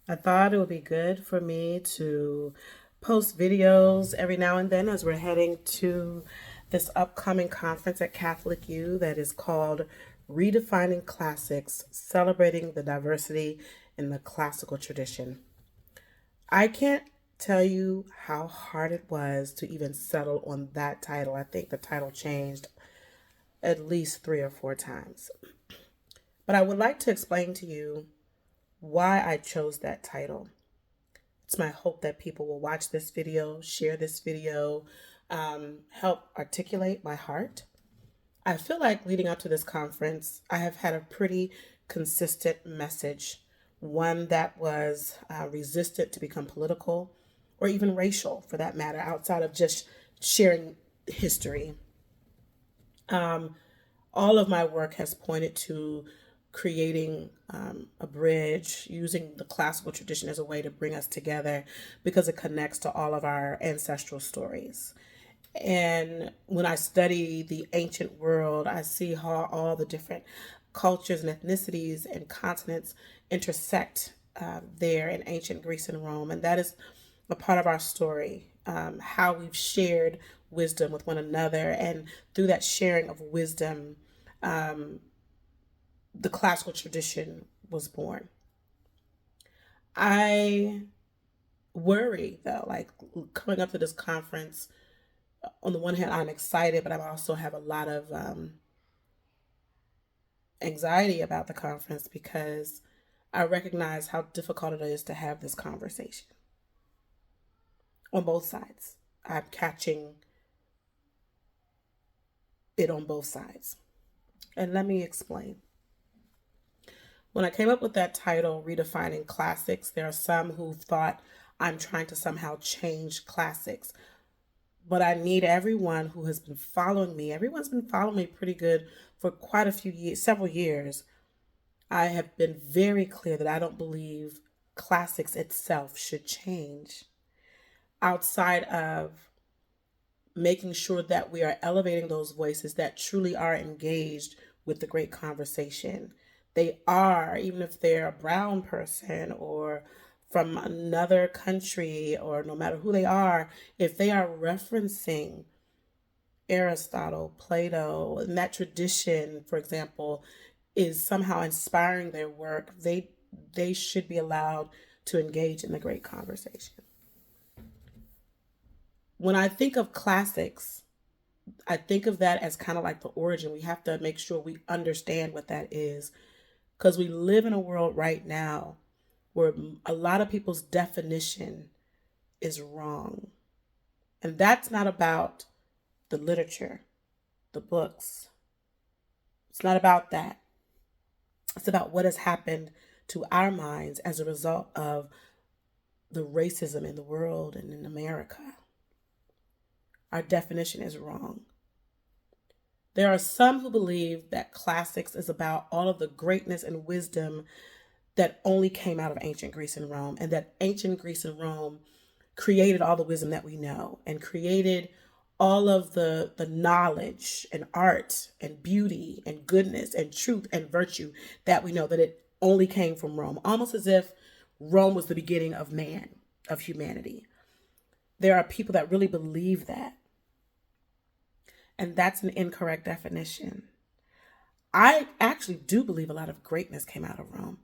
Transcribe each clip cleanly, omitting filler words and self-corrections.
I thought it would be good for me to post videos every now and then as we're heading to this upcoming conference at Catholic U that is called Redefining Classics, Celebrating the Diversity in the Classical Tradition. I can't tell you how hard it was to even settle on that title. I think the title changed at least 3 or 4 times. But I would like to explain to you why I chose that title. It's my hope that people will watch this video, share this video, help articulate my heart. I feel like leading up to this conference, I have had a pretty consistent message, one that was resistant to become political or even racial for that matter, outside of just sharing history. All of my work has pointed to creating a bridge, using the classical tradition as a way to bring us together because it connects to all of our ancestral stories. And when I study the ancient world, I see how all the different cultures and ethnicities and continents intersect there in ancient Greece and Rome. And that is a part of our story, how we've shared wisdom with one another. And through that sharing of wisdom, the classical tradition was born. I worry though, like coming up to this conference, on the one hand, I'm excited, but I also have a lot of anxiety about the conference because I recognize how difficult it is to have this conversation on both sides. I'm catching it on both sides. And let me explain. When I came up with that title, Redefining Classics, there are some who thought I'm trying to somehow change classics. But I need everyone who has been following me. Everyone's been following me pretty good for quite a few years, several years. I have been very clear that I don't believe classics itself should change outside of making sure that we are elevating those voices that truly are engaged with the great conversation. They are, even if they're a brown person or from another country, or no matter who they are, if they are referencing Aristotle, Plato, and that tradition, for example, is somehow inspiring their work, they should be allowed to engage in the great conversation. When I think of classics, I think of that as kind of like the origin. We have to make sure we understand what that is because we live in a world right now where a lot of people's definition is wrong. And that's not about the literature, the books. It's not about that. It's about what has happened to our minds as a result of the racism in the world and in America. Our definition is wrong. There are some who believe that classics is about all of the greatness and wisdom that only came out of ancient Greece and Rome, and that ancient Greece and Rome created all the wisdom that we know and created all of the knowledge and art and beauty and goodness and truth and virtue that we know, that it only came from Rome, almost as if Rome was the beginning of man, of humanity. There are people that really believe that. And that's an incorrect definition. I actually do believe a lot of greatness came out of Rome.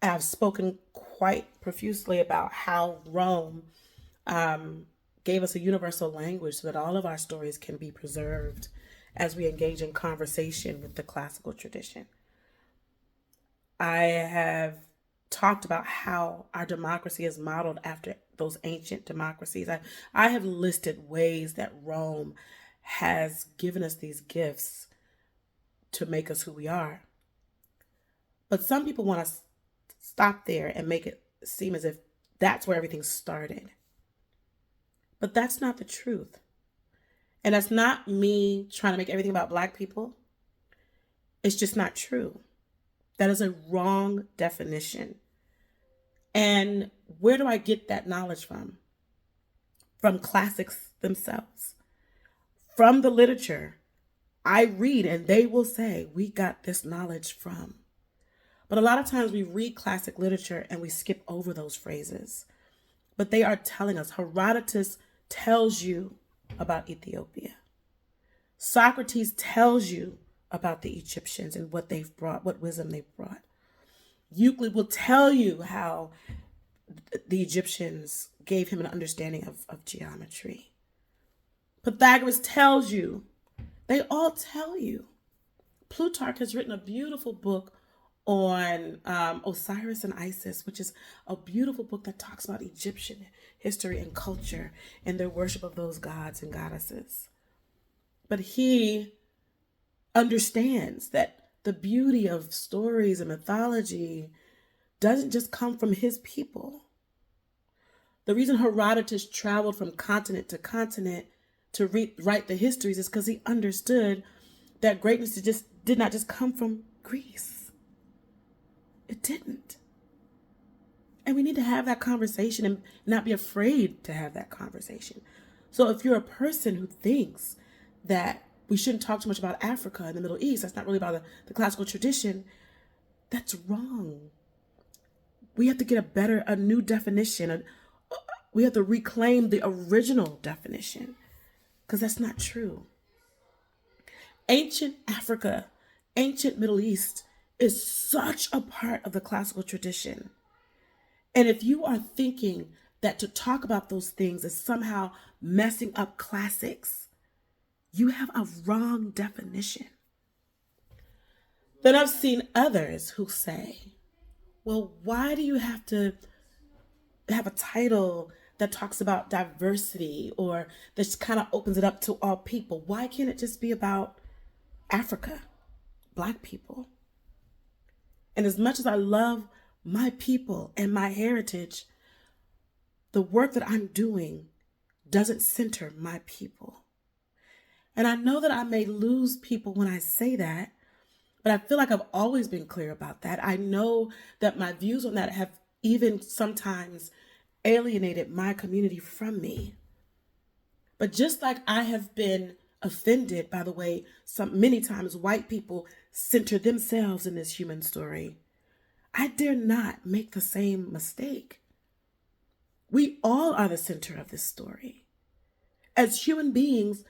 I've spoken quite profusely about how Rome gave us a universal language so that all of our stories can be preserved as we engage in conversation with the classical tradition. I have talked about how our democracy is modeled after those ancient democracies. I have listed ways that Rome has given us these gifts to make us who we are. But some people want to stop there and make it seem as if that's where everything started. But that's not the truth. And that's not me trying to make everything about Black people. It's just not true. That is a wrong definition. And where do I get that knowledge from? From classics themselves. From the literature. I read and they will say, we got this knowledge from. But a lot of times we read classic literature and we skip over those phrases. But they are telling us. Herodotus tells you about Ethiopia. Socrates tells you about the Egyptians and what they've brought, what wisdom they've brought. Euclid will tell you how the Egyptians gave him an understanding of geometry. Pythagoras tells you. They all tell you. Plutarch has written a beautiful book on Osiris and Isis, which is a beautiful book that talks about Egyptian history and culture and their worship of those gods and goddesses. But he understands that the beauty of stories and mythology doesn't just come from his people. The reason Herodotus traveled from continent to continent to write the histories is because he understood that greatness did not just come from Greece. It didn't. And we need to have that conversation and not be afraid to have that conversation. So if you're a person who thinks that we shouldn't talk too much about Africa and the Middle East, that's not really about the classical tradition, that's wrong. We have to get a new definition. We have to reclaim the original definition, because that's not true. Ancient Africa, ancient Middle East is such a part of the classical tradition. And if you are thinking that to talk about those things is somehow messing up classics, you have a wrong definition. Then I've seen others who say, well, why do you have to have a title that talks about diversity or that just kind of opens it up to all people? Why can't it just be about Africa, Black people? And as much as I love my people and my heritage, the work that I'm doing doesn't center my people. And I know that I may lose people when I say that, but I feel like I've always been clear about that. I know that my views on that have even sometimes alienated my community from me. But just like I have been offended by the way many times white people center themselves in this human story, I dare not make the same mistake. We all are the center of this story. As human beings,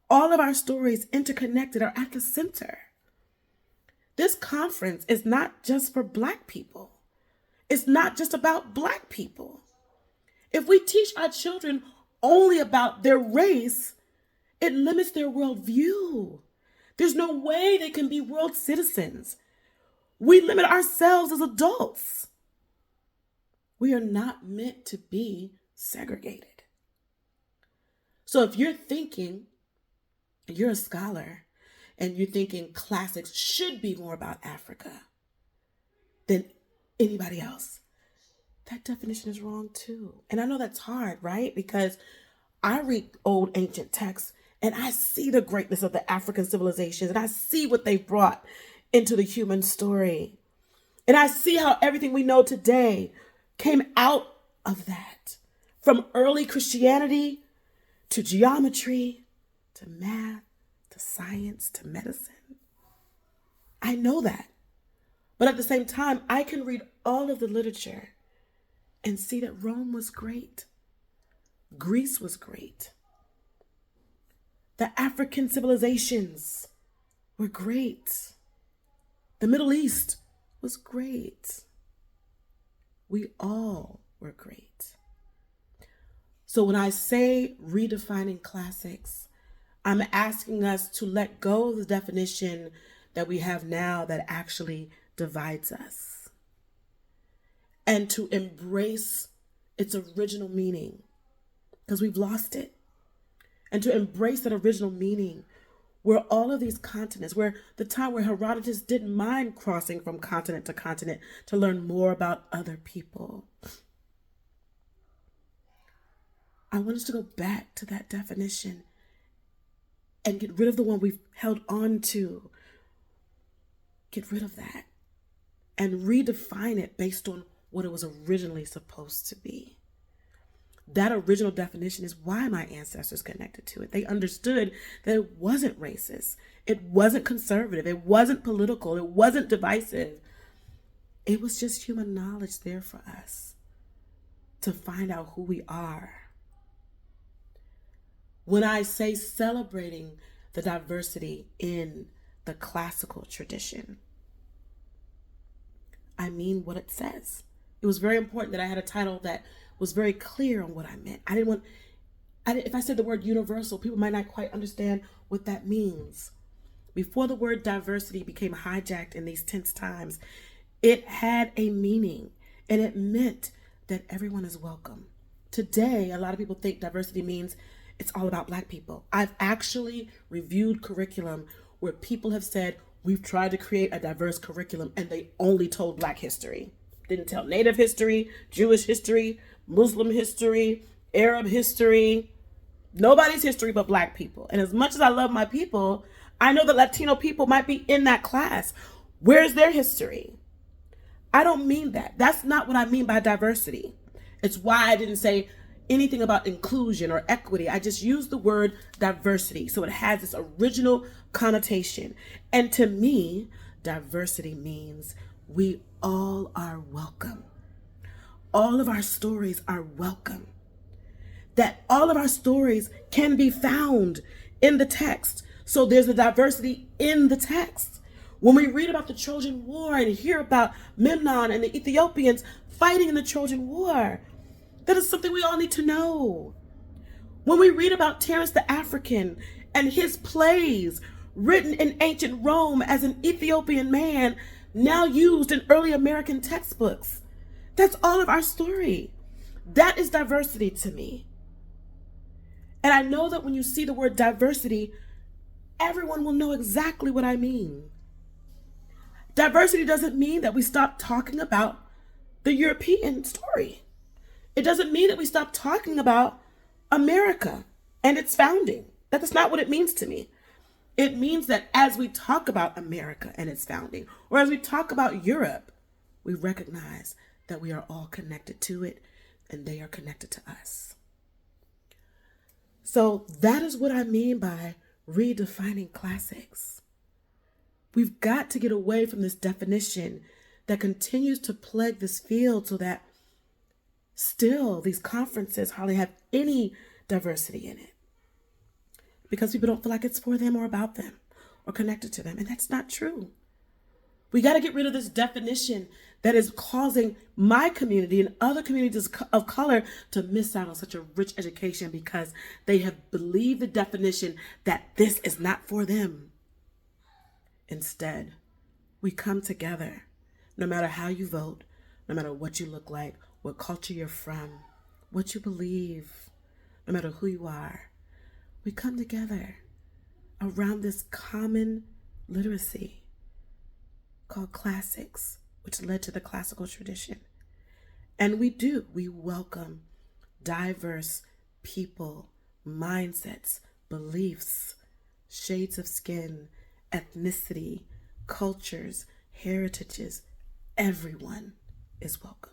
all of our stories interconnected are at the center. This conference is not just for Black people. It's not just about Black people. If we teach our children only about their race, it limits their worldview. There's no way they can be world citizens. We limit ourselves as adults. We are not meant to be segregated. So if you're thinking, you're a scholar, and you're thinking classics should be more about Africa than anybody else, that definition is wrong too. And I know that's hard, right? Because I read old ancient texts and I see the greatness of the African civilizations and I see what they brought into the human story. And I see how everything we know today came out of that. From early Christianity to geometry, to math, to science, to medicine. I know that. But at the same time, I can read all of the literature and see that Rome was great. Greece was great. The African civilizations were great. The Middle East was great. We all were great. So when I say redefining classics, I'm asking us to let go of the definition that we have now that actually divides us, and to embrace its original meaning, because we've lost it, and to embrace that original meaning where all of these continents, where the time where Herodotus didn't mind crossing from continent to continent to learn more about other people. I want us to go back to that definition and get rid of the one we've held on to. Get rid of that and redefine it based on what it was originally supposed to be. That original definition is why my ancestors connected to it. They understood that it wasn't racist. It wasn't conservative. It wasn't political. It wasn't divisive. It was just human knowledge there for us to find out who we are. When I say celebrating the diversity in the classical tradition, I mean what it says. It was very important that I had a title that was very clear on what I meant. If I said the word universal, people might not quite understand what that means. Before the word diversity became hijacked in these tense times, it had a meaning, and it meant that everyone is welcome. Today, a lot of people think diversity means it's all about Black people. I've actually reviewed curriculum where people have said, we've tried to create a diverse curriculum and they only told Black history. Didn't tell Native history, Jewish history, Muslim history, Arab history, nobody's history but Black people. And as much as I love my people, I know that Latino people might be in that class. Where's their history? I don't mean that. That's not what I mean by diversity. It's why I didn't say anything about inclusion or equity. I just used the word diversity. So it has this original connotation. And to me, diversity means we all are welcome. All of our stories are welcome. That all of our stories can be found in the text. So there's a diversity in the text. When we read about the Trojan War and hear about Memnon and the Ethiopians fighting in the Trojan War, that is something we all need to know. When we read about Terence the African and his plays written in ancient Rome as an Ethiopian man, now used in early American textbooks, that's all of our story. That is diversity to me. And I know that when you see the word diversity, everyone will know exactly what I mean. Diversity doesn't mean that we stop talking about the European story. It doesn't mean that we stop talking about America and its founding. That's not what it means to me. It means that as we talk about America and its founding, or as we talk about Europe, we recognize that we are all connected to it and they are connected to us. So that is what I mean by redefining classics. We've got to get away from this definition that continues to plague this field so that still these conferences hardly have any diversity in it because people don't feel like it's for them or about them or connected to them. And that's not true. We got to get rid of this definition that is causing my community and other communities of color to miss out on such a rich education because they have believed the definition that this is not for them. Instead, we come together, no matter how you vote, no matter what you look like, what culture you're from, what you believe, no matter who you are. We come together around this common literacy called classics, which led to the classical tradition. And we welcome diverse people, mindsets, beliefs, shades of skin, ethnicity, cultures, heritages. Everyone is welcome.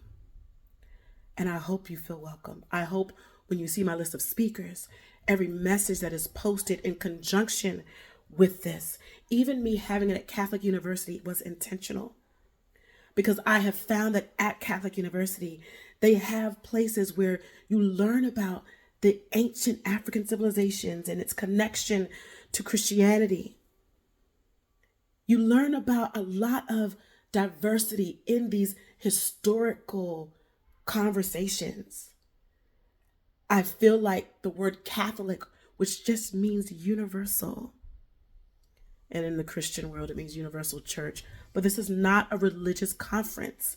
And I hope you feel welcome. I hope when you see my list of speakers, every message that is posted in conjunction with this, even me having it at Catholic University, was intentional. Because I have found that at Catholic University, they have places where you learn about the ancient African civilizations and its connection to Christianity. You learn about a lot of diversity in these historical conversations. I feel like the word Catholic, which just means universal, and in the Christian world, it means universal church. But this is not a religious conference.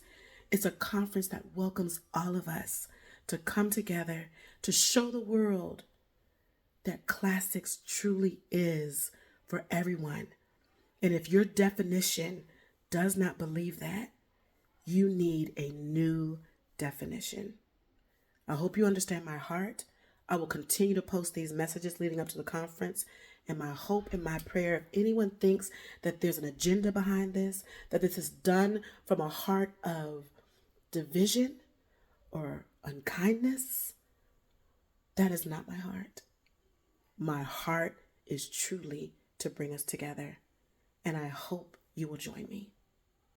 It's a conference that welcomes all of us to come together to show the world that classics truly is for everyone. And if your definition does not believe that, you need a new definition. I hope you understand my heart. I will continue to post these messages leading up to the conference. And my hope and my prayer, if anyone thinks that there's an agenda behind this, that this is done from a heart of division or unkindness, that is not my heart. My heart is truly to bring us together. And I hope you will join me.